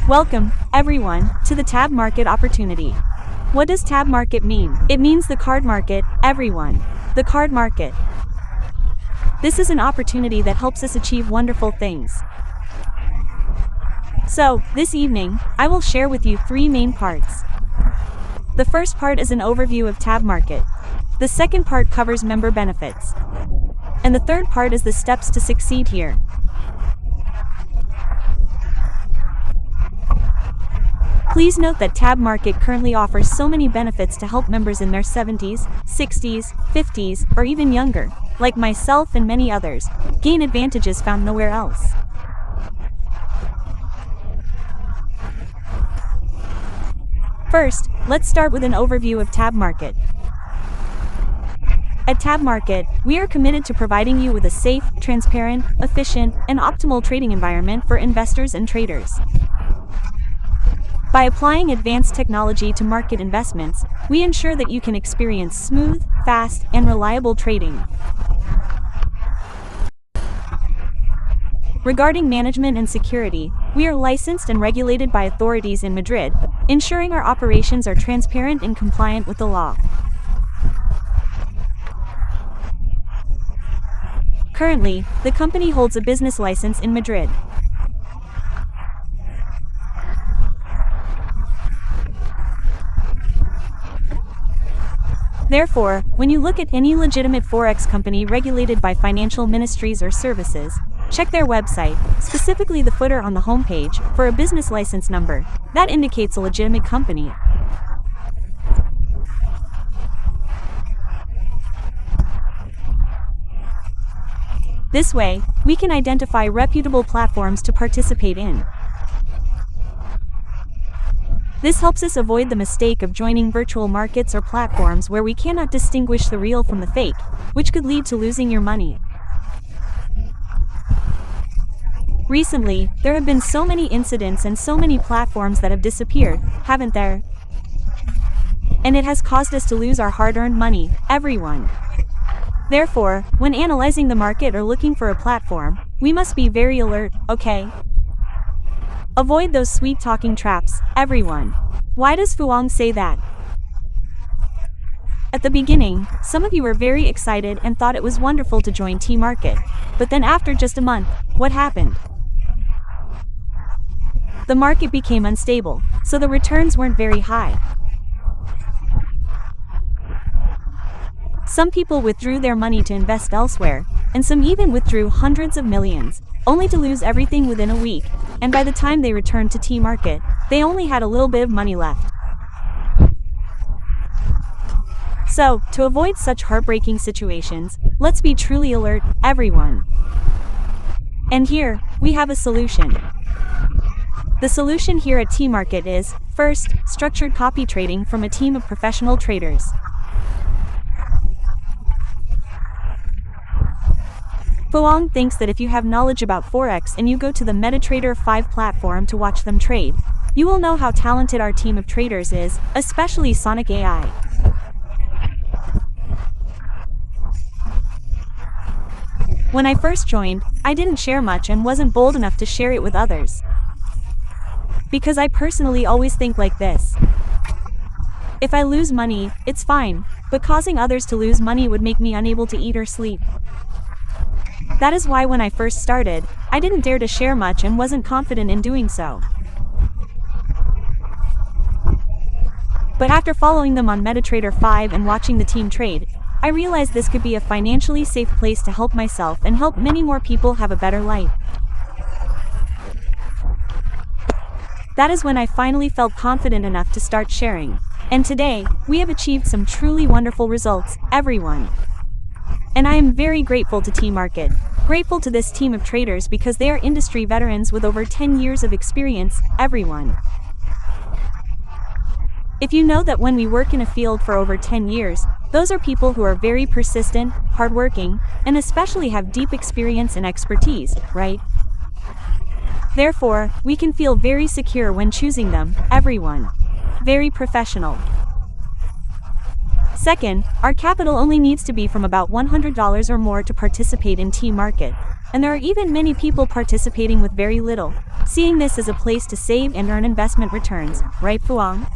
Welcome, everyone, to the Tab Market opportunity. What does Tab Market mean? It means the card market, everyone. The card market. This is an opportunity that helps us achieve wonderful things. So, this evening, I will share with you 3 main parts. The first part is an overview of Tab Market. The second part covers member benefits. And the third part is the steps to succeed here. Please note that Tab Market currently offers so many benefits to help members in their 70s, 60s, 50s, or even younger, like myself and many others, gain advantages found nowhere else. First, let's start with an overview of Tab Market. At Tab Market, we are committed to providing you with a safe, transparent, efficient, and optimal trading environment for investors and traders. By applying advanced technology to market investments, we ensure that you can experience smooth, fast, and reliable trading. Regarding management and security, we are licensed and regulated by authorities in Madrid, ensuring our operations are transparent and compliant with the law. Currently, the company holds a business license in Madrid. Therefore, when you look at any legitimate Forex company regulated by financial ministries or services, check their website, specifically the footer on the homepage, for a business license number. That indicates a legitimate company. This way, we can identify reputable platforms to participate in. This helps us avoid the mistake of joining virtual markets or platforms where we cannot distinguish the real from the fake, which could lead to losing your money. Recently, there have been so many incidents and so many platforms that have disappeared, haven't there? And it has caused us to lose our hard-earned money, everyone. Therefore, when analyzing the market or looking for a platform, we must be very alert, okay? Avoid those sweet-talking traps, everyone. Why does Fuang say that? At the beginning, some of you were very excited and thought it was wonderful to join T Market. But then after just a month, what happened? The market became unstable, so the returns weren't very high. Some people withdrew their money to invest elsewhere, and some even withdrew hundreds of millions, only to lose everything within a week, and by the time they returned to T Market, they only had a little bit of money left. So, to avoid such heartbreaking situations, let's be truly alert, everyone. And here, we have a solution. The solution here at T Market is, first, structured copy trading from a team of professional traders. Fuang thinks that if you have knowledge about Forex and you go to the MetaTrader 5 platform to watch them trade, you will know how talented our team of traders is, especially Sonic AI. When I first joined, I didn't share much and wasn't bold enough to share it with others. Because I personally always think like this. If I lose money, it's fine, but causing others to lose money would make me unable to eat or sleep. That is why when I first started, I didn't dare to share much and wasn't confident in doing so. But after following them on MetaTrader 5 and watching the team trade, I realized this could be a financially safe place to help myself and help many more people have a better life. That is when I finally felt confident enough to start sharing. And today, we have achieved some truly wonderful results, everyone. And I am very grateful to T Market. Grateful to this team of traders because they are industry veterans with over 10 years of experience, everyone. If you know that when we work in a field for over 10 years, those are people who are very persistent, hardworking, and especially have deep experience and expertise, right? Therefore, we can feel very secure when choosing them, everyone. Very professional. Second, our capital only needs to be from about $100 or more to participate in T-Market. And there are even many people participating with very little, seeing this as a place to save and earn investment returns, right, Fuang?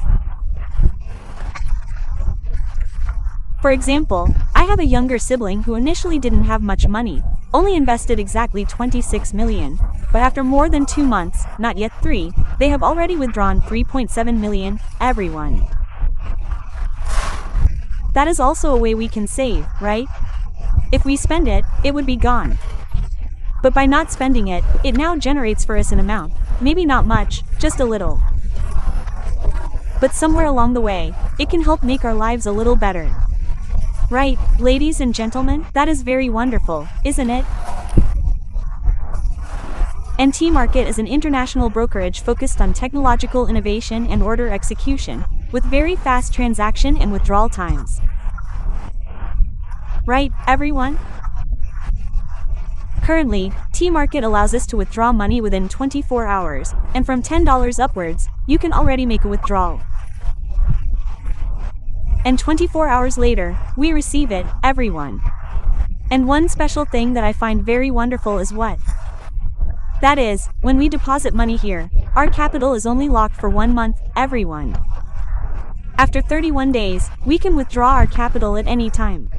For example, I have a younger sibling who initially didn't have much money, only invested exactly 26 million, but after more than 2 months, not yet 3, they have already withdrawn 3.7 million, everyone. That is also a way we can save, right? If we spend it, it would be gone. But by not spending it, it now generates for us an amount, maybe not much, just a little. But somewhere along the way, it can help make our lives a little better. Right, ladies and gentlemen, that is very wonderful, isn't it? And T-Market is an international brokerage focused on technological innovation and order execution, with very fast transaction and withdrawal times. Right, everyone? Currently, T-Market allows us to withdraw money within 24 hours, and from $10 upwards, you can already make a withdrawal. And 24 hours later, we receive it, everyone. And one special thing that I find very wonderful is what? That is, when we deposit money here, our capital is only locked for 1 month, everyone. After 31 days, we can withdraw our capital at any time.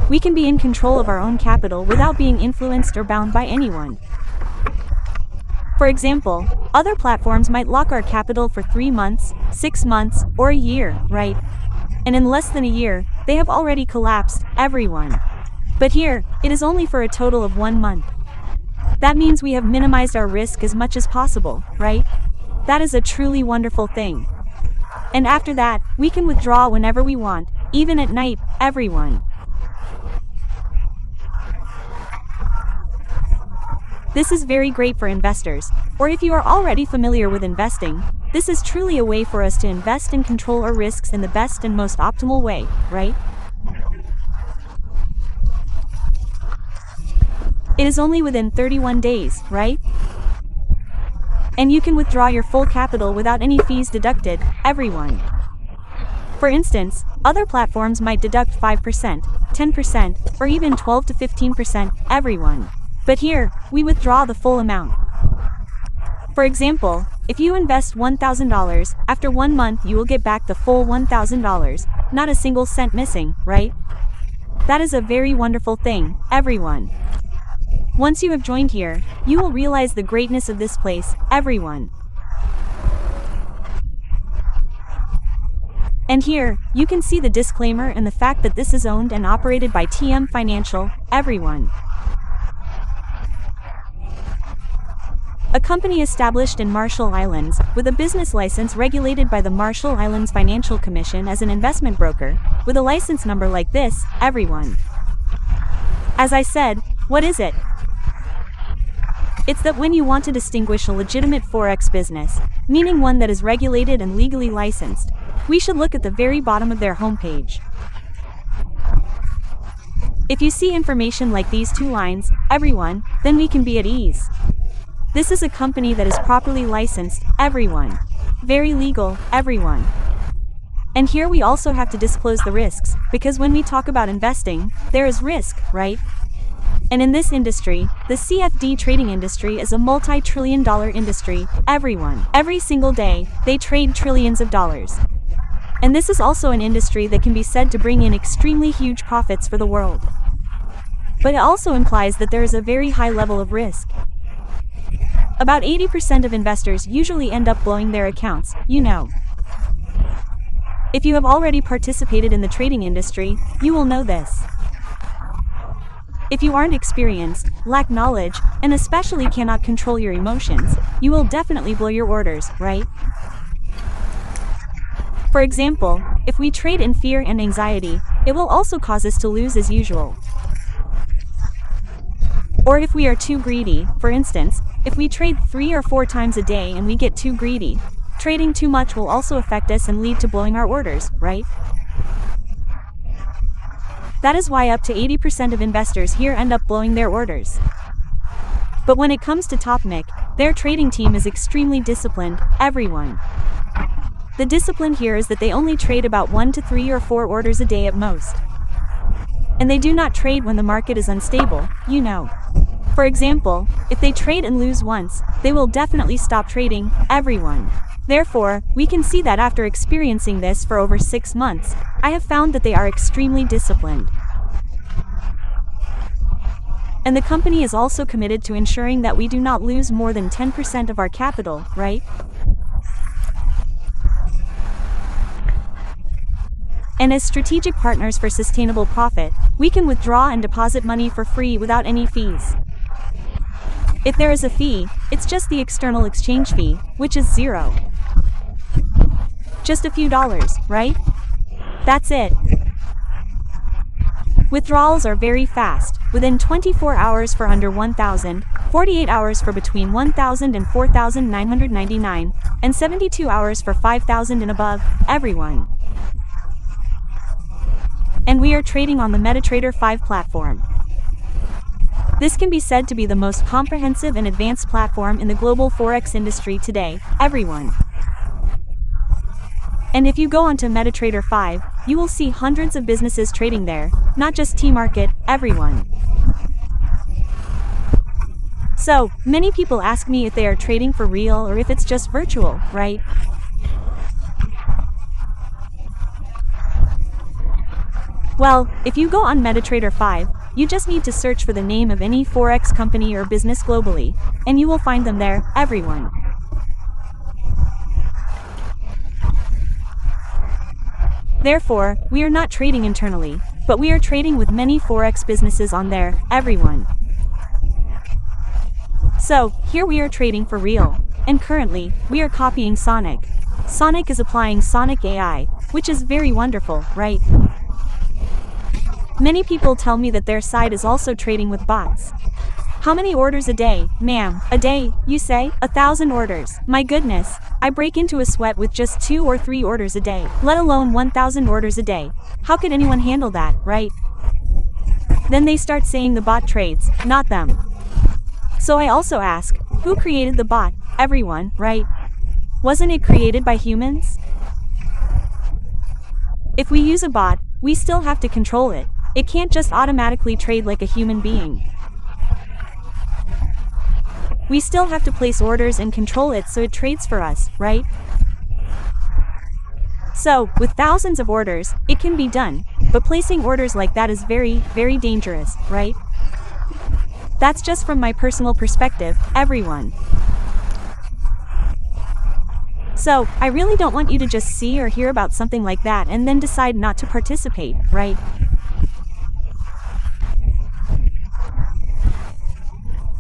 We can be in control of our own capital without being influenced or bound by anyone. For example, other platforms might lock our capital for 3 months, 6 months, or a year, right? And in less than a year, they have already collapsed, everyone. But here, it is only for a total of 1 month. That means we have minimized our risk as much as possible, right? That is a truly wonderful thing. And after that, we can withdraw whenever we want, even at night, everyone. This is very great for investors, or if you are already familiar with investing, this is truly a way for us to invest and control our risks in the best and most optimal way, right? It is only within 31 days, right? And you can withdraw your full capital without any fees deducted, everyone. For instance, other platforms might deduct 5%, 10%, or even 12 to 15%, everyone. But here, we withdraw the full amount. For example, if you invest $1,000, after 1 month you will get back the full $1,000, not a single cent missing, right? That is a very wonderful thing, everyone. Once you have joined here, you will realize the greatness of this place, everyone. And here, you can see the disclaimer and the fact that this is owned and operated by TM Financial, everyone. A company established in Marshall Islands, with a business license regulated by the Marshall Islands Financial Commission as an investment broker, with a license number like this, everyone. As I said, what is it? It's that when you want to distinguish a legitimate Forex business, meaning one that is regulated and legally licensed, we should look at the very bottom of their homepage. If you see information like these 2 lines, everyone, then we can be at ease. This is a company that is properly licensed, everyone. Very legal, everyone. And here we also have to disclose the risks, because when we talk about investing, there is risk, right? And in this industry, the CFD trading industry is a multi-trillion-dollar industry, everyone. Every single day, they trade trillions of dollars. And this is also an industry that can be said to bring in extremely huge profits for the world. But it also implies that there is a very high level of risk. About 80% of investors usually end up blowing their accounts, you know. If you have already participated in the trading industry, you will know this. If you aren't experienced, lack knowledge, and especially cannot control your emotions, you will definitely blow your orders, right? For example, if we trade in fear and anxiety, it will also cause us to lose as usual. Or if we are too greedy, for instance, if we trade 3 or 4 times a day and we get too greedy, trading too much will also affect us and lead to blowing our orders, right? That is why up to 80% of investors here end up blowing their orders. But when it comes to Topnik, their trading team is extremely disciplined, everyone. The discipline here is that they only trade about 1 to 3 or 4 orders a day at most. And they do not trade when the market is unstable, you know. For example, if they trade and lose once, they will definitely stop trading, everyone. Therefore, we can see that after experiencing this for over 6 months, I have found that they are extremely disciplined. And the company is also committed to ensuring that we do not lose more than 10% of our capital, right? And as strategic partners for sustainable profit, we can withdraw and deposit money for free without any fees. If there is a fee, it's just the external exchange fee, which is zero. Just a few dollars, right? That's it. Withdrawals are very fast, within 24 hours for under 1,000, 48 hours for between 1,000 and 4,999, and 72 hours for 5,000 and above, everyone. And we are trading on the MetaTrader 5 platform. This can be said to be the most comprehensive and advanced platform in the global Forex industry today, everyone. And if you go onto MetaTrader 5, you will see hundreds of businesses trading there, not just T-Market, everyone. So, many people ask me if they are trading for real or if it's just virtual, right? Well, if you go on MetaTrader 5, you just need to search for the name of any Forex company or business globally, and you will find them there, everyone. Therefore, we are not trading internally, but we are trading with many Forex businesses on there, everyone. So, here we are trading for real, and currently, we are copying Sonic. Sonic is applying Sonic AI, which is very wonderful, right? Many people tell me that their site is also trading with bots. How many orders a day, ma'am? A day, you say? 1,000 orders. My goodness, I break into a sweat with just 2 or 3 orders a day, let alone 1,000 orders a day. How could anyone handle that, right? Then they start saying the bot trades, not them. So I also ask, who created the bot? Everyone, right? Wasn't it created by humans? If we use a bot, we still have to control it. It can't just automatically trade like a human being. We still have to place orders and control it so it trades for us, right? So, with thousands of orders, it can be done, but placing orders like that is very, very dangerous, right? That's just from my personal perspective, everyone. So, I really don't want you to just see or hear about something like that and then decide not to participate, right?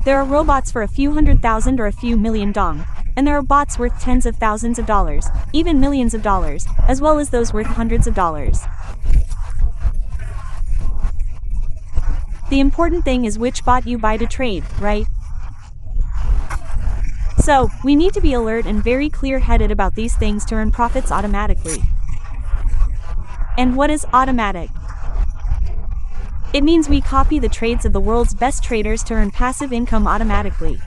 There are robots for a few 100,000 or a few million dong, and there are bots worth tens of thousands of dollars, even millions of dollars, as well as those worth hundreds of dollars. The important thing is which bot you buy to trade, right? So, we need to be alert and very clear-headed about these things to earn profits automatically. And what is automatic? It means we copy the trades of the world's best traders to earn passive income automatically.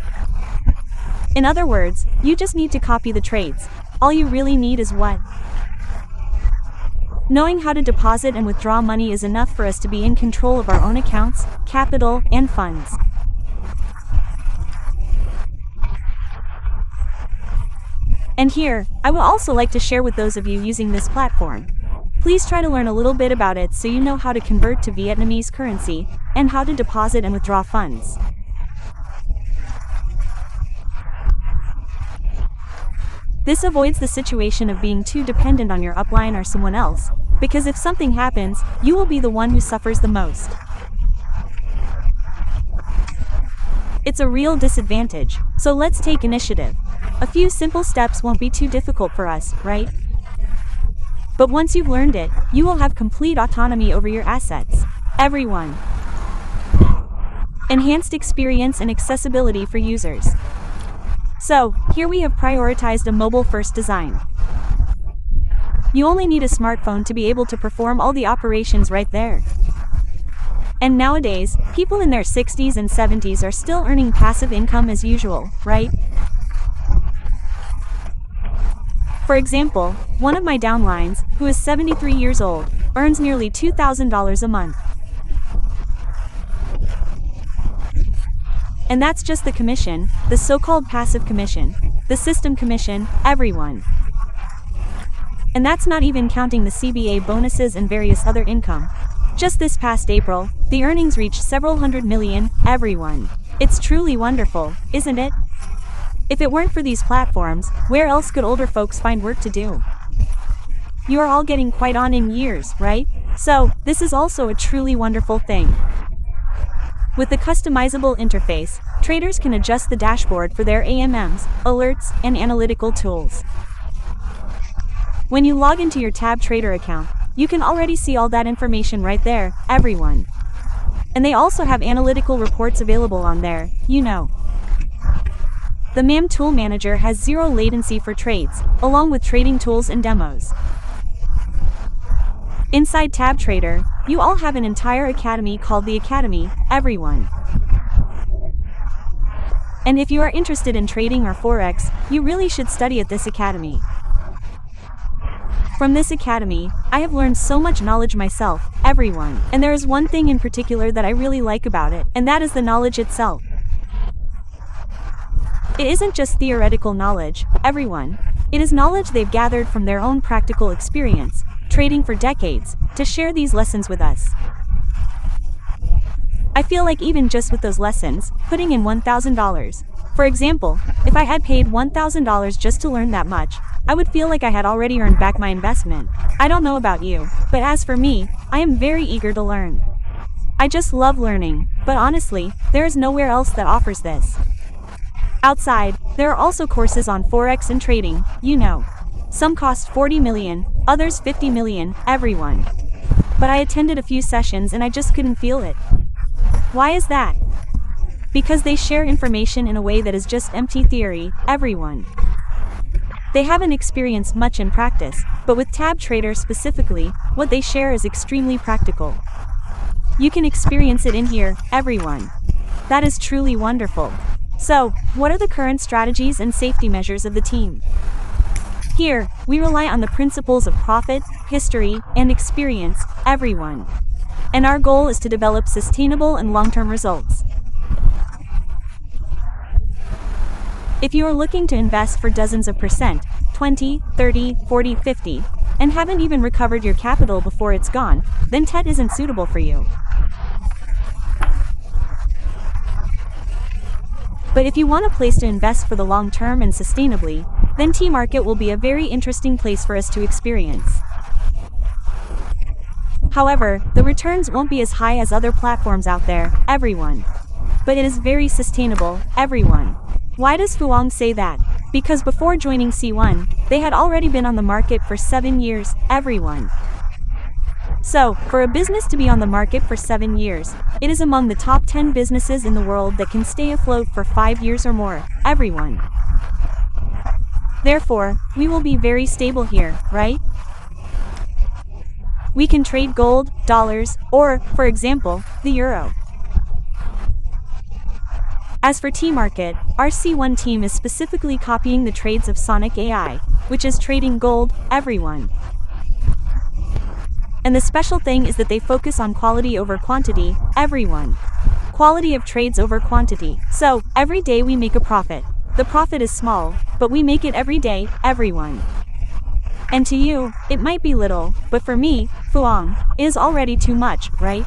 In other words, you just need to copy the trades. All you really need is what? Knowing how to deposit and withdraw money is enough for us to be in control of our own accounts, capital, and funds. And here, I would also like to share with those of you using this platform. Please try to learn a little bit about it so you know how to convert to Vietnamese currency, and how to deposit and withdraw funds. This avoids the situation of being too dependent on your upline or someone else, because if something happens, you will be the one who suffers the most. It's a real disadvantage, so let's take initiative. A few simple steps won't be too difficult for us, right? But once you've learned it, you will have complete autonomy over your assets. Everyone. Enhanced experience and accessibility for users. So, here we have prioritized a mobile-first design. You only need a smartphone to be able to perform all the operations right there. And nowadays, people in their 60s and 70s are still earning passive income as usual, right? For example, one of my downlines, who is 73 years old, earns nearly $2,000 a month. And that's just the commission, the so-called passive commission, the system commission, everyone. And that's not even counting the CBA bonuses and various other income. Just this past April, the earnings reached several hundred million, everyone. It's truly wonderful, isn't it? If it weren't for these platforms, where else could older folks find work to do? You are all getting quite on in years, right? So, this is also a truly wonderful thing. With the customizable interface, traders can adjust the dashboard for their AMMs, alerts, and analytical tools. When you log into your Tab Trader account, you can already see all that information right there, everyone. And they also have analytical reports available on there, you know. The MAM Tool Manager has zero latency for trades, along with trading tools and demos. Inside Tab Trader, you all have an entire academy called the Academy, everyone. And if you are interested in trading or Forex, you really should study at this academy. From this academy, I have learned so much knowledge myself, everyone. And there is one thing in particular that I really like about it, and that is the knowledge itself. It isn't just theoretical knowledge, everyone. It is knowledge they've gathered from their own practical experience, trading for decades, to share these lessons with us. I feel like even just with those lessons, putting in $1,000. For example, if I had paid $1,000 just to learn that much, I would feel like I had already earned back my investment. I don't know about you, but as for me, I am very eager to learn. I just love learning, but honestly, there is nowhere else that offers this. Outside, there are also courses on Forex and trading, you know. Some cost 40 million, others 50 million, everyone. But I attended a few sessions and I just couldn't feel it. Why is that? Because they share information in a way that is just empty theory, everyone. They haven't experienced much in practice, but with Tab Trader specifically, what they share is extremely practical. You can experience it in here, everyone. That is truly wonderful. So, what are the current strategies and safety measures of the team? Here, we rely on the principles of profit, history, and experience, everyone. And our goal is to develop sustainable and long-term results. If you are looking to invest for dozens of percent, 20, 30, 40, 50, and haven't even recovered your capital before it's gone, then TET isn't suitable for you. But if you want a place to invest for the long term and sustainably, then T-Market will be a very interesting place for us to experience. However, the returns won't be as high as other platforms out there, everyone. But it is very sustainable, everyone. Why does Fuang say that? Because before joining C1, they had already been on the market for 7 years, everyone. So, for a business to be on the market for 7 years, it is among the top 10 businesses in the world that can stay afloat for 5 years or more, everyone. Therefore, we will be very stable here, right? We can trade gold, dollars, or, for example, the euro. As for T-Market, our C1 team is specifically copying the trades of Sonic AI, which is trading gold, everyone. And the special thing is that they focus on quality over quantity, everyone. Quality of trades over quantity. So, every day we make a profit. The profit is small, but we make it every day, everyone. And to you, it might be little, but for me, Fuang, it is already too much, right?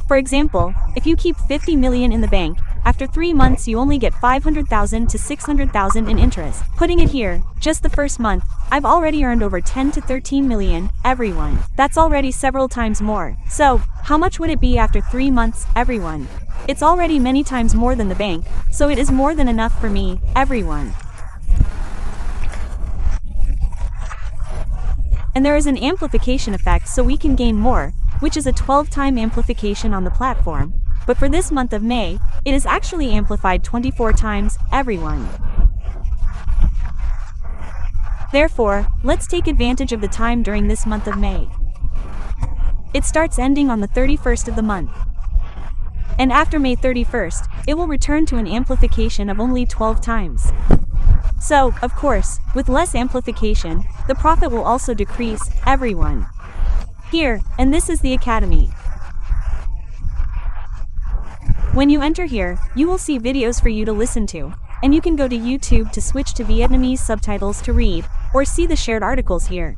For example, if you keep 50 million in the bank, after 3 months you only get 500,000 to 600,000 in interest. Putting it here, just the first month, I've already earned over 10 to 13 million, everyone. That's already several times more. So, how much would it be after 3 months, everyone? It's already many times more than the bank, so it is more than enough for me, everyone. And there is an amplification effect so we can gain more, which is a 12-time amplification on the platform. But for this month of May, it is actually amplified 24 times, everyone. Therefore, let's take advantage of the time during this month of May. It starts ending on the 31st of the month. And after May 31st, it will return to an amplification of only 12 times. So, of course, with less amplification, the profit will also decrease, everyone. Here, and this is the academy. When you enter here, you will see videos for you to listen to, and you can go to YouTube to switch to Vietnamese subtitles to read, or see the shared articles here.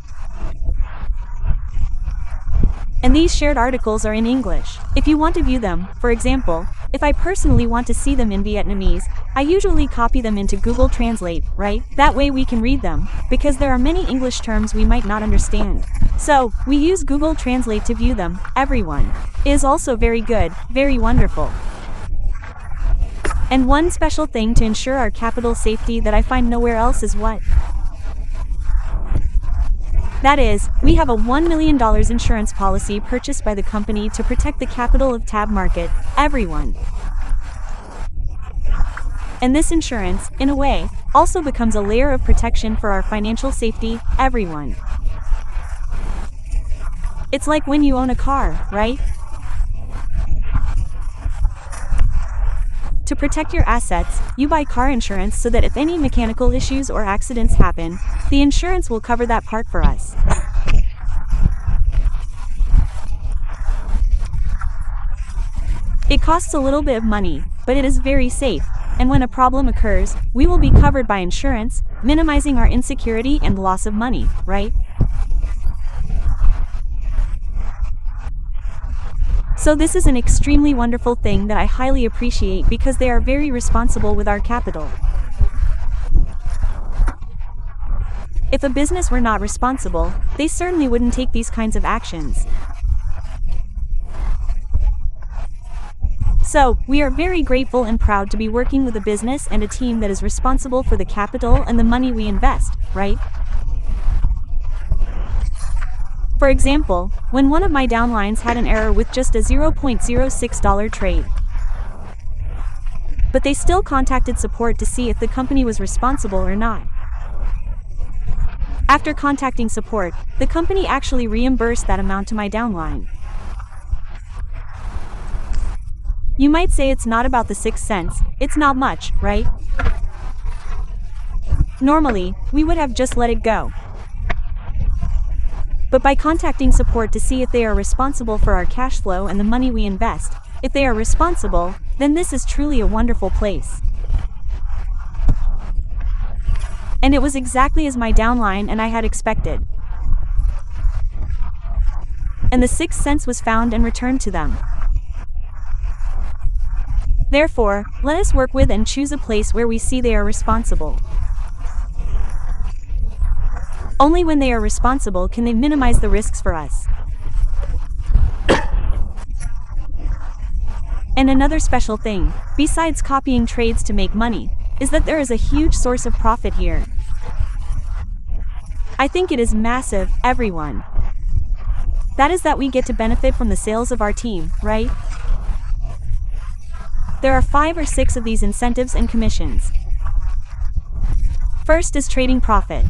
And these shared articles are in English. If you want to view them, for example, if I personally want to see them in Vietnamese, I usually copy them into Google Translate, right? That way we can read them, because there are many English terms we might not understand. So, we use Google Translate to view them, everyone. It is also very good, very wonderful. And one special thing to ensure our capital safety that I find nowhere else is what? That is, we have a $1 million insurance policy purchased by the company to protect the capital of Tab Market, everyone. And this insurance, in a way, also becomes a layer of protection for our financial safety, everyone. It's like when you own a car, right? To protect your assets, you buy car insurance so that if any mechanical issues or accidents happen, the insurance will cover that part for us. It costs a little bit of money, but it is very safe, and when a problem occurs, we will be covered by insurance, minimizing our insecurity and loss of money, right? So this is an extremely wonderful thing that I highly appreciate because they are very responsible with our capital. If a business were not responsible, they certainly wouldn't take these kinds of actions. So, we are very grateful and proud to be working with a business and a team that is responsible for the capital and the money we invest, right? For example, when one of my downlines had an error with just a $0.06 trade. But they still contacted support to see if the company was responsible or not. After contacting support, the company actually reimbursed that amount to my downline. You might say it's not about the 6 cents, it's not much, right? Normally, we would have just let it go. But by contacting support to see if they are responsible for our cash flow and the money we invest, if they are responsible, then this is truly a wonderful place. And it was exactly as my downline and I had expected. And the 6 cents was found and returned to them. Therefore, let us work with and choose a place where we see they are responsible. Only when they are responsible can they minimize the risks for us. And another special thing, besides copying trades to make money, is that there is a huge source of profit here. I think it is massive, everyone. That is that we get to benefit from the sales of our team, right? There are 5 or 6 of these incentives and commissions. First is trading profit.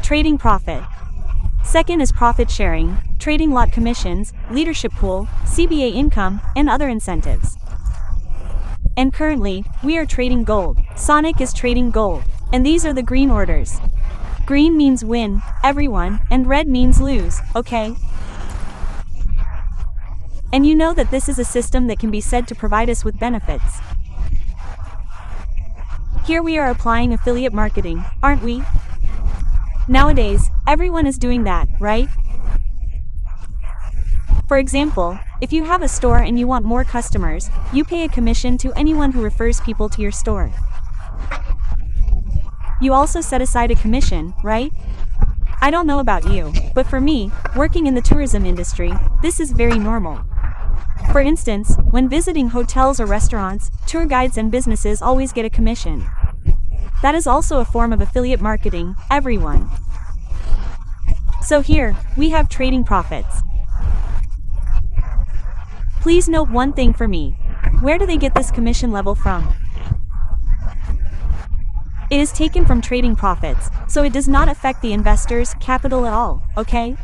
Trading profit. Second is profit sharing, trading lot commissions, leadership pool, CBA income, and other incentives. And currently, we are trading gold. Sonic is trading gold. And these are the green orders. Green means win, everyone, and red means lose, okay? And you know that this is a system that can be said to provide us with benefits. Here we are applying affiliate marketing, aren't we? Nowadays, everyone is doing that, right? For example, if you have a store and you want more customers, you pay a commission to anyone who refers people to your store. You also set aside a commission, right? I don't know about you, but for me, working in the tourism industry, this is very normal. For instance, when visiting hotels or restaurants, tour guides and businesses always get a commission. That is also a form of affiliate marketing, everyone. So here, we have trading profits. Please note one thing for me. Where do they get this commission level from? It is taken from trading profits, so it does not affect the investor's capital at all, okay?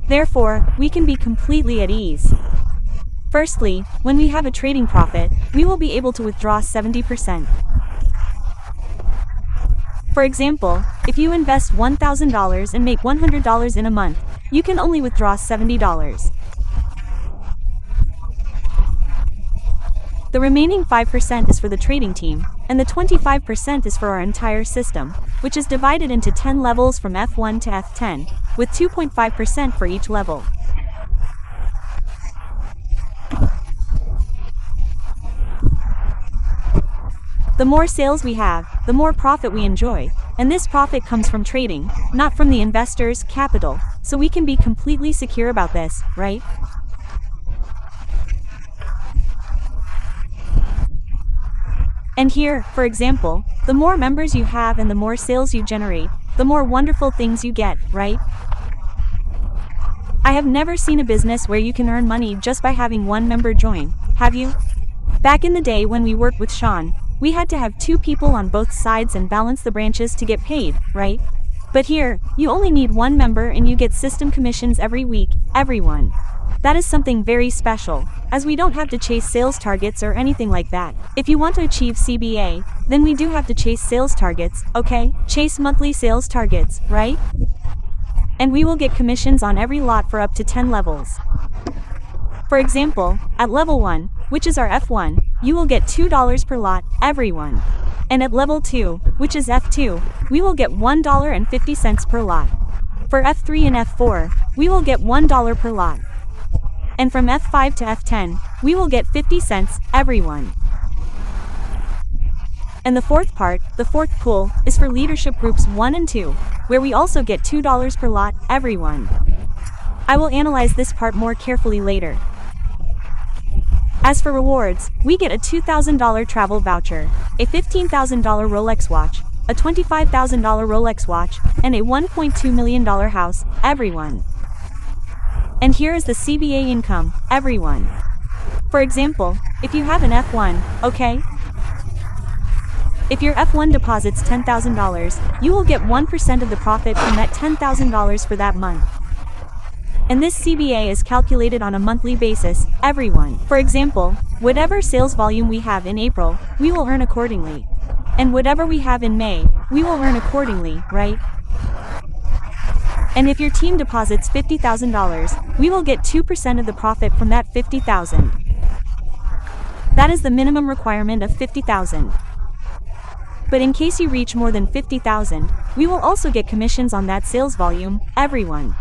Therefore, we can be completely at ease. Firstly, when we have a trading profit, we will be able to withdraw 70%. For example, if you invest $1,000 and make $100 in a month, you can only withdraw $70. The remaining 5% is for the trading team, and the 25% is for our entire system, which is divided into 10 levels from F1 to F10, with 2.5% for each level. The more sales we have, the more profit we enjoy, and this profit comes from trading, not from the investor's capital, so we can be completely secure about this, right? And here, for example, the more members you have and the more sales you generate, the more wonderful things you get, right? I have never seen a business where you can earn money just by having one member join, have you? Back in the day when we worked with Sean, we had to have 2 people on both sides and balance the branches to get paid, right? But here, you only need 1 member and you get system commissions every week, everyone. That is something very special, as we don't have to chase sales targets or anything like that. If you want to achieve CBA, then we do have to chase sales targets, okay? Chase monthly sales targets, right? And we will get commissions on every lot for up to 10 levels. For example, at level 1, which is our F1, you will get $2 per lot, everyone. And at level 2, which is F2, we will get $1.50 per lot. For F3 and F4, we will get $1 per lot. And from F5 to F10, we will get 50 cents, everyone. And the fourth part, the fourth pool, is for leadership groups 1 and 2, where we also get $2 per lot, everyone. I will analyze this part more carefully later. As for rewards, we get a $2,000 travel voucher, a $15,000 Rolex watch, a $25,000 Rolex watch, and a $1.2 million house, everyone. And here is the CBA income, everyone. For example, if you have an F1, okay? If your F1 deposits $10,000, you will get 1% of the profit from that $10,000 for that month. And this CBA is calculated on a monthly basis, everyone. For example, whatever sales volume we have in April, we will earn accordingly. And whatever we have in May, we will earn accordingly, right? And if your team deposits $50,000, we will get 2% of the profit from that $50,000. That is the minimum requirement of $50,000. But in case you reach more than $50,000, we will also get commissions on that sales volume, everyone.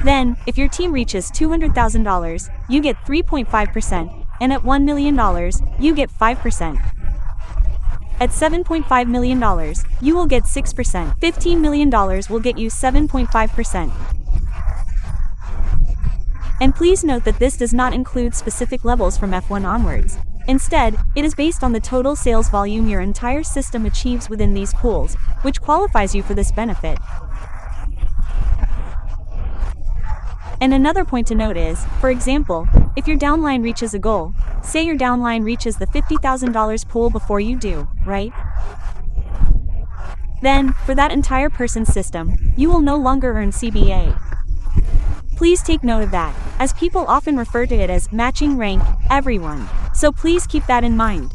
Then, if your team reaches $200,000, you get 3.5%, and at $1 million, you get 5%. At $7.5 million, you will get 6%. $15 million will get you 7.5%. And please note that this does not include specific levels from F1 onwards. Instead, it is based on the total sales volume your entire system achieves within these pools, which qualifies you for this benefit. And another point to note is, for example, if your downline reaches a goal, say your downline reaches the $50,000 pool before you do, right? Then, for that entire person's system, you will no longer earn CBA. Please take note of that, as people often refer to it as matching rank, everyone. So please keep that in mind.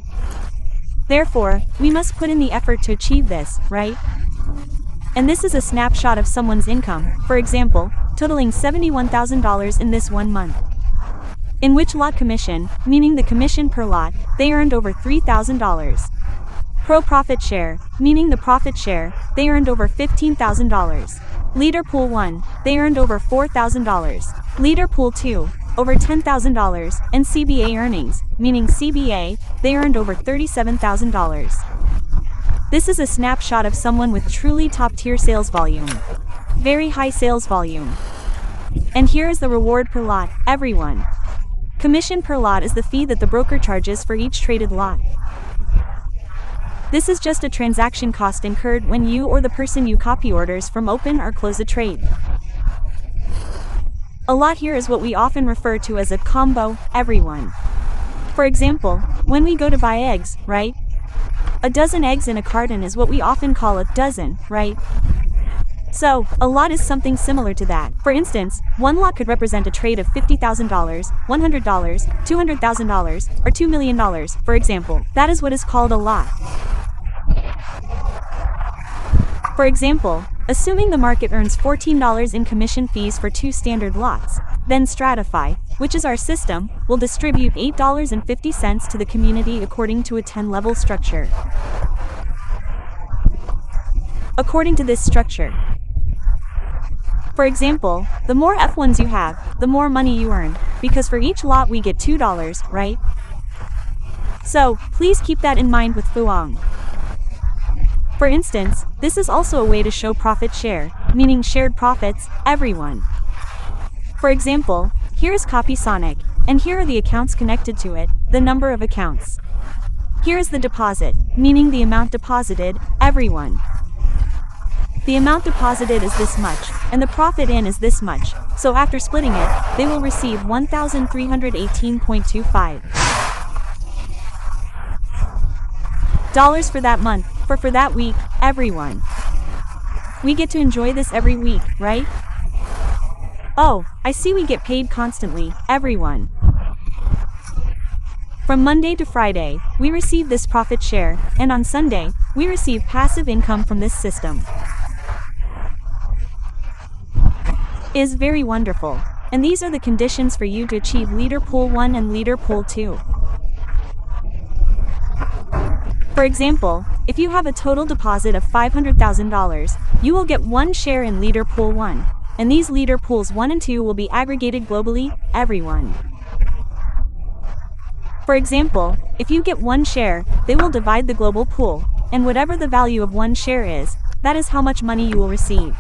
Therefore, we must put in the effort to achieve this, right? And this is a snapshot of someone's income, for example, totaling $71,000 in this 1 month. In which lot commission, meaning the commission per lot, they earned over $3,000. Pro profit share, meaning the profit share, they earned over $15,000. Leader pool 1, they earned over $4,000. Leader pool 2, over $10,000, and CBA earnings, meaning CBA, they earned over $37,000. This is a snapshot of someone with truly top-tier sales volume. Very high sales volume. And here is the reward per lot, everyone. Commission per lot is the fee that the broker charges for each traded lot. This is just a transaction cost incurred when you or the person you copy orders from open or close a trade. A lot here is what we often refer to as a combo, everyone. For example, when we go to buy eggs, right? A dozen eggs in a carton is what we often call a dozen, right? So, a lot is something similar to that. For instance, one lot could represent a trade of $50,000, $100, $200,000, or $2 million, for example. That is what is called a lot. For example, assuming the market earns $14 in commission fees for 2 standard lots, then Stratify, which is our system, will distribute $8.50 to the community according to a 10-level structure. According to this structure, for example, the more F1s you have, the more money you earn, because for each lot we get $2, right? So, please keep that in mind with Fuang. For instance, this is also a way to show profit share, meaning shared profits, everyone. For example, here is Copysonic, and here are the accounts connected to it, the number of accounts. Here is the deposit, meaning the amount deposited, everyone. The amount deposited is this much, and the profit in is this much, so after splitting it, they will receive $1,318.25 for that month, for that week, everyone. We get to enjoy this every week, right? Oh, I see we get paid constantly, everyone. From Monday to Friday, we receive this profit share, and on Sunday, we receive passive income from this system. Is very wonderful, and these are the conditions for you to achieve Leader Pool 1 and Leader Pool 2. For example, if you have a total deposit of $500,000, you will get 1 share in Leader Pool 1, and these Leader Pools 1 and 2 will be aggregated globally, everyone. For example, if you get 1 share, they will divide the global pool, and whatever the value of 1 share is, that is how much money you will receive.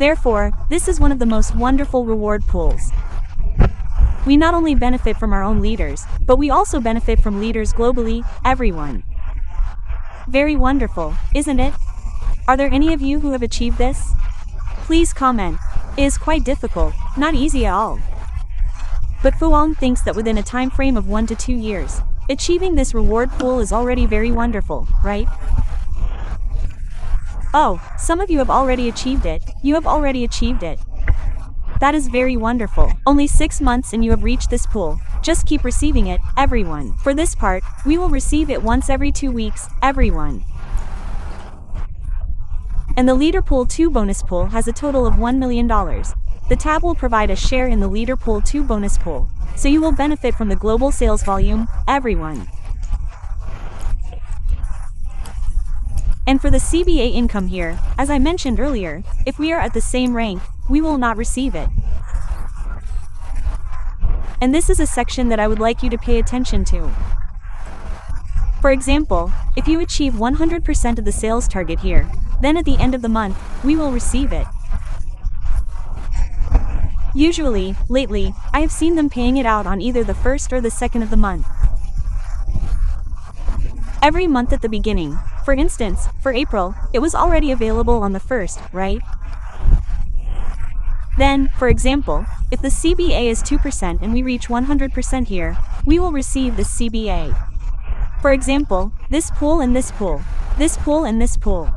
Therefore, this is one of the most wonderful reward pools. We not only benefit from our own leaders, but we also benefit from leaders globally, everyone. Very wonderful, isn't it? Are there any of you who have achieved this? Please comment. It is quite difficult, not easy at all. But Fuang thinks that within a time frame of 1 to 2 years, achieving this reward pool is already very wonderful, right? Oh, some of you have already achieved it, you have already achieved it. That is very wonderful. Only 6 months and you have reached this pool. Just keep receiving it, everyone. For this part, we will receive it once every 2 weeks, everyone. And the Leader Pool 2 bonus pool has a total of $1 million. The tab will provide a share in the Leader Pool 2 bonus pool, so you will benefit from the global sales volume, everyone. And for the CBA income here, as I mentioned earlier, if we are at the same rank, we will not receive it. And this is a section that I would like you to pay attention to. For example, if you achieve 100% of the sales target here, then at the end of the month, we will receive it. Usually, lately, I have seen them paying it out on either the 1st or the 2nd of the month. Every month at the beginning. For instance, for April, it was already available on the 1st, right? Then, for example, if the CBA is 2% and we reach 100% here, we will receive this CBA. For example, this pool and this pool, this pool and this pool.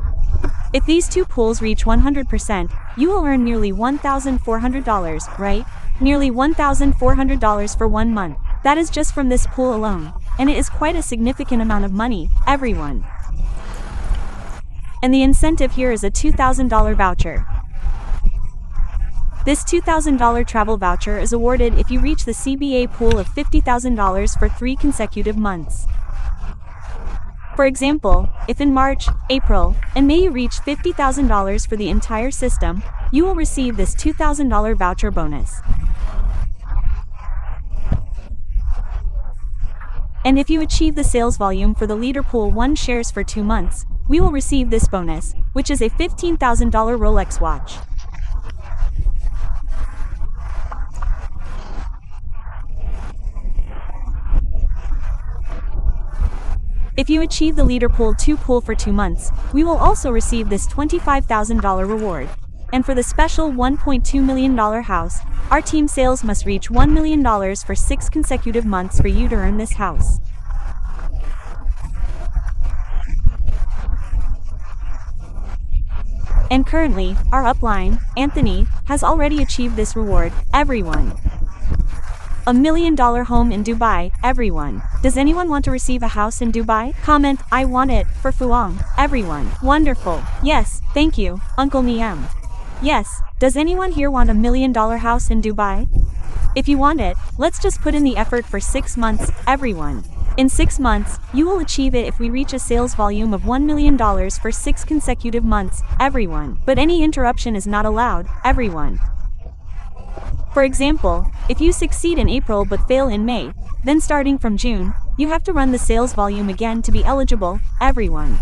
If these 2 pools reach 100%, you will earn nearly $1,400, right? Nearly $1,400 for 1 month. That is just from this pool alone, and it is quite a significant amount of money, everyone. And the incentive here is a $2,000 voucher. This $2,000 travel voucher is awarded if you reach the CBA pool of $50,000 for 3 consecutive months. For example, if in March, April, and May you reach $50,000 for the entire system, you will receive this $2,000 voucher bonus. And if you achieve the sales volume for the Leader Pool 1 shares for 2 months, we will receive this bonus, which is a $15,000 Rolex watch. If you achieve the Leader Pool 2 pool for 2 months, we will also receive this $25,000 reward. And for the special $1.2 million house, our team sales must reach $1 million for 6 consecutive months for you to earn this house. And currently, our upline, Anthony, has already achieved this reward, everyone. $1 million home in Dubai, everyone. Does anyone want to receive a house in Dubai? Comment, I want it, for Fuang. Everyone. Wonderful. Yes, thank you, Uncle Niem. Yes, does anyone here want $1 million house in Dubai? If you want it, let's just put in the effort for 6 months, everyone. In 6 months, you will achieve it if we reach a sales volume of $1 million for 6 consecutive months, everyone. But any interruption is not allowed, everyone. For example, if you succeed in April but fail in May, then starting from June, you have to run the sales volume again to be eligible, everyone.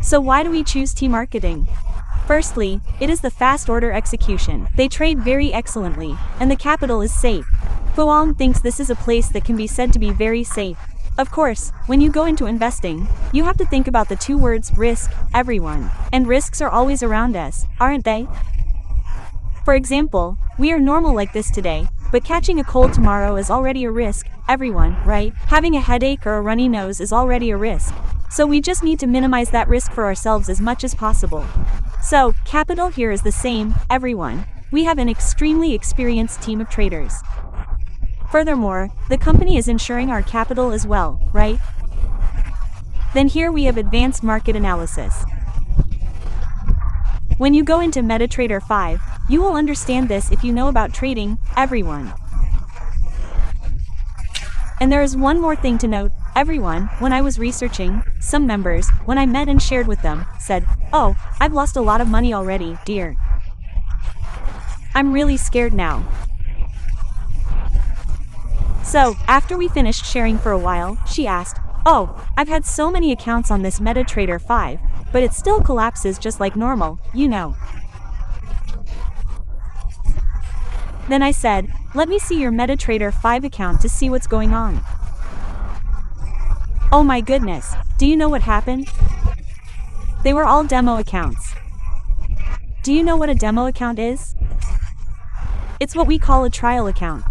So why do we choose T-Marketing? Firstly, it is the fast order execution. They trade very excellently, and the capital is safe. Fuang thinks this is a place that can be said to be very safe. Of course, when you go into investing, you have to think about the 2 words risk, everyone. And risks are always around us, aren't they? For example, we are normal like this today, but catching a cold tomorrow is already a risk, everyone, right? Having a headache or a runny nose is already a risk. So we just need to minimize that risk for ourselves as much as possible. So, capital here is the same, everyone. We have an extremely experienced team of traders. Furthermore, the company is ensuring our capital as well, right? Then here we have advanced market analysis. When you go into MetaTrader 5, you will understand this if you know about trading, everyone. And there is one more thing to note, everyone. When I was researching, some members, when I met and shared with them, said, "Oh, I've lost a lot of money already, dear. I'm really scared now." So, after we finished sharing for a while, she asked, "Oh, I've had so many accounts on this MetaTrader 5, but it still collapses just like normal, you know." Then I said, "Let me see your MetaTrader 5 account to see what's going on." Oh my goodness, do you know what happened? They were all demo accounts. Do you know what a demo account is? It's what we call a trial account.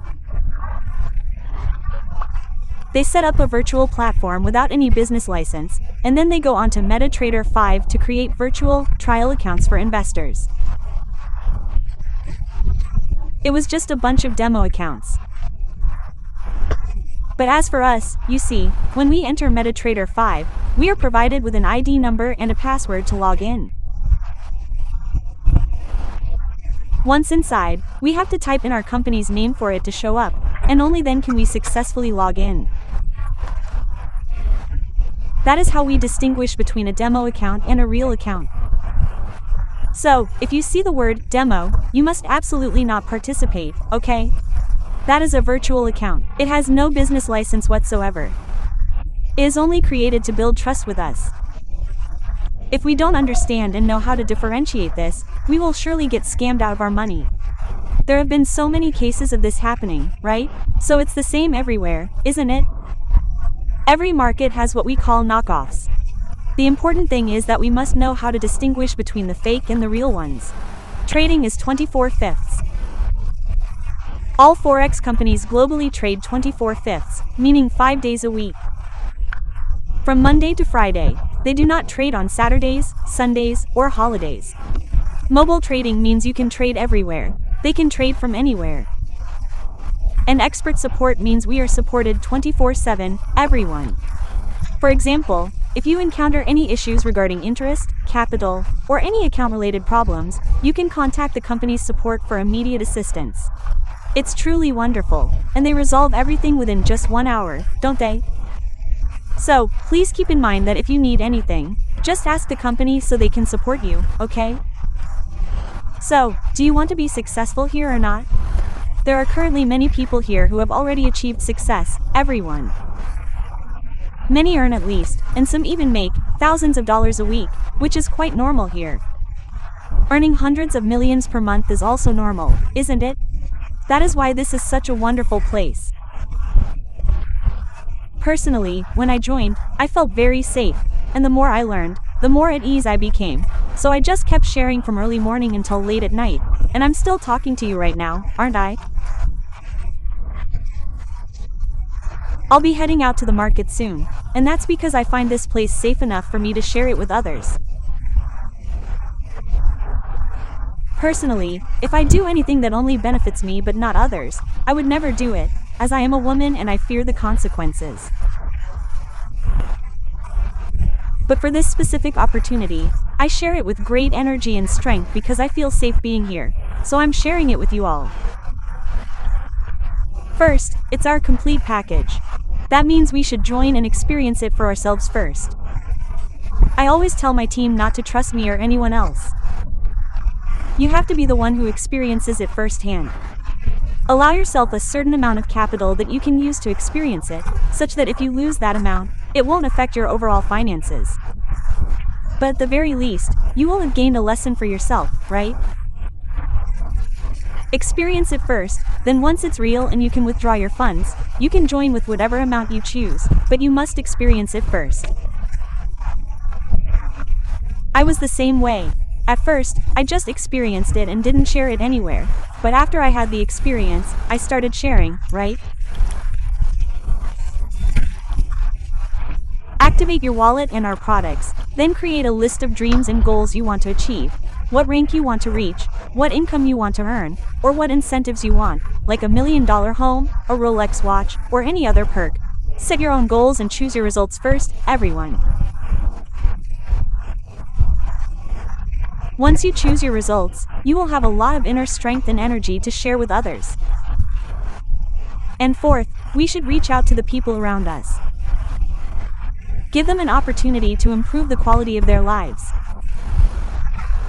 They set up a virtual platform without any business license, and then they go onto MetaTrader 5 to create virtual trial accounts for investors. It was just a bunch of demo accounts. But as for us, you see, when we enter MetaTrader 5, we are provided with an ID number and a password to log in. Once inside, we have to type in our company's name for it to show up, and only then can we successfully log in. That is how we distinguish between a demo account and a real account. So, if you see the word demo, you must absolutely not participate, okay? That is a virtual account. It has no business license whatsoever. It is only created to build trust with us. If we don't understand and know how to differentiate this, we will surely get scammed out of our money. There have been so many cases of this happening, right? So it's the same everywhere, isn't it? Every market has what we call knockoffs. The important thing is that we must know how to distinguish between the fake and the real ones. Trading is 24/5. All Forex companies globally trade 24/5, meaning 5 days a week. From Monday to Friday, they do not trade on Saturdays, Sundays, or holidays. Mobile trading means you can trade everywhere. They can trade from anywhere. And expert support means we are supported 24/7, everyone. For example, if you encounter any issues regarding interest, capital, or any account-related problems, you can contact the company's support for immediate assistance. It's truly wonderful, and they resolve everything within just 1 hour, don't they? So, please keep in mind that if you need anything, just ask the company so they can support you, okay? So, do you want to be successful here or not? There are currently many people here who have already achieved success, everyone. Many earn at least, and some even make, thousands of dollars a week, which is quite normal here. Earning hundreds of millions per month is also normal, isn't it? That is why this is such a wonderful place. Personally, when I joined, I felt very safe, and the more I learned, the more at ease I became, so I just kept sharing from early morning until late at night, and I'm still talking to you right now, aren't I? I'll be heading out to the market soon, and that's because I find this place safe enough for me to share it with others. Personally, if I do anything that only benefits me but not others, I would never do it, as I am a woman and I fear the consequences. But for this specific opportunity, I share it with great energy and strength because I feel safe being here, so I'm sharing it with you all. First, it's our complete package. That means we should join and experience it for ourselves first. I always tell my team not to trust me or anyone else. You have to be the one who experiences it firsthand. Allow yourself a certain amount of capital that you can use to experience it, such that if you lose that amount, it won't affect your overall finances. But at the very least, you will have gained a lesson for yourself, right? Experience it first, then once it's real and you can withdraw your funds, you can join with whatever amount you choose, but you must experience it first. I was the same way. At first, I just experienced it and didn't share it anywhere, but after I had the experience, I started sharing, right? Activate your wallet and our products, then create a list of dreams and goals you want to achieve, what rank you want to reach, what income you want to earn, or what incentives you want, like $1 million home, a Rolex watch, or any other perk. Set your own goals and choose your results first, everyone. Once you choose your results, you will have a lot of inner strength and energy to share with others. And fourth, we should reach out to the people around us. Give them an opportunity to improve the quality of their lives.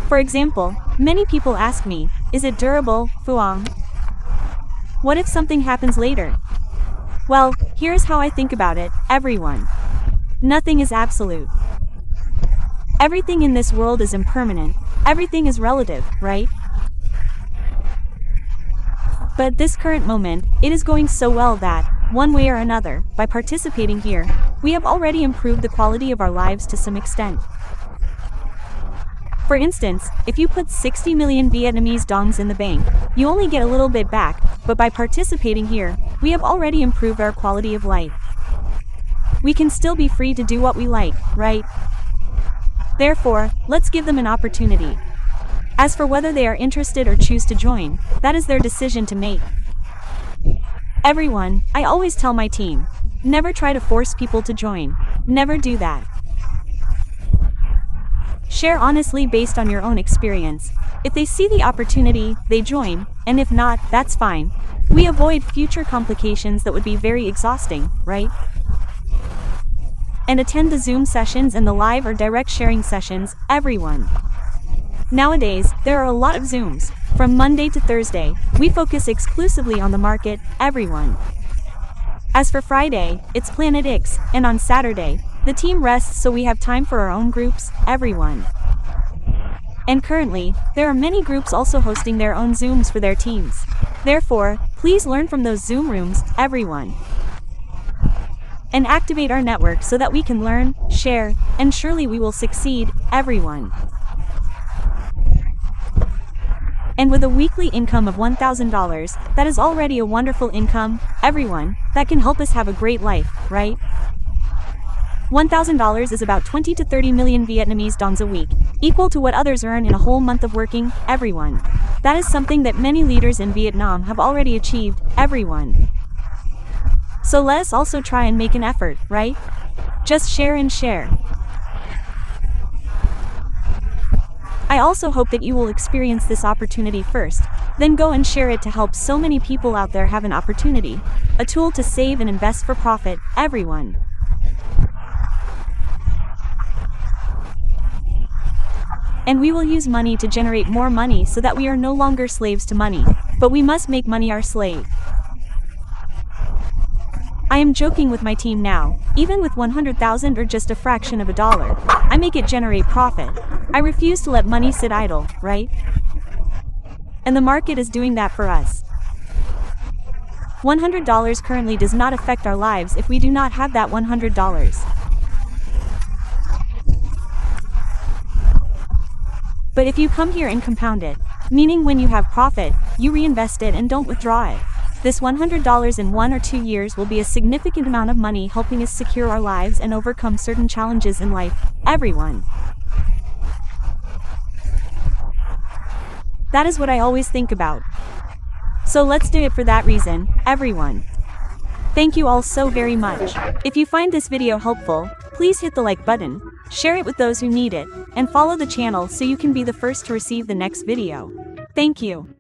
For example, many people ask me, is it durable, Fuang? What if something happens later? Well, here's how I think about it, everyone. Nothing is absolute. Everything in this world is impermanent. Everything is relative, right? But at this current moment, it is going so well that, one way or another, by participating here, we have already improved the quality of our lives to some extent. For instance, if you put 60 million Vietnamese dongs in the bank, you only get a little bit back, but by participating here, we have already improved our quality of life. We can still be free to do what we like, right? Therefore, let's give them an opportunity. As for whether they are interested or choose to join, that is their decision to make. Everyone, I always tell my team, never try to force people to join. Never do that. Share honestly based on your own experience. If they see the opportunity, they join, and if not, that's fine. We avoid future complications that would be very exhausting, right? And attend the Zoom sessions and the live or direct sharing sessions, everyone. Nowadays, there are a lot of Zooms. From Monday to Thursday, we focus exclusively on the market, everyone. As for Friday, it's Planet X, and on Saturday, the team rests so we have time for our own groups, everyone. And currently, there are many groups also hosting their own Zooms for their teams. Therefore, please learn from those Zoom rooms, everyone. And activate our network so that we can learn, share, and surely we will succeed, everyone. And with a weekly income of $1,000, that is already a wonderful income, everyone, that can help us have a great life, right? $1,000 is about 20 to 30 million Vietnamese dongs a week, equal to what others earn in a whole month of working, everyone. That is something that many leaders in Vietnam have already achieved, everyone. So let us also try and make an effort, right? Just share and share. I also hope that you will experience this opportunity first, then go and share it to help so many people out there have an opportunity, a tool to save and invest for profit, everyone. And we will use money to generate more money so that we are no longer slaves to money, but we must make money our slave. I am joking with my team now, even with 100,000 or just a fraction of a dollar, I make it generate profit. I refuse to let money sit idle, right? And the market is doing that for us. $100 currently does not affect our lives if we do not have that $100. But if you come here and compound it, meaning when you have profit, you reinvest it and don't withdraw it. This $100 in 1 or 2 years will be a significant amount of money helping us secure our lives and overcome certain challenges in life, everyone. That is what I always think about. So let's do it for that reason, everyone. Thank you all so very much. If you find this video helpful, please hit the like button, share it with those who need it, and follow the channel so you can be the first to receive the next video. Thank you.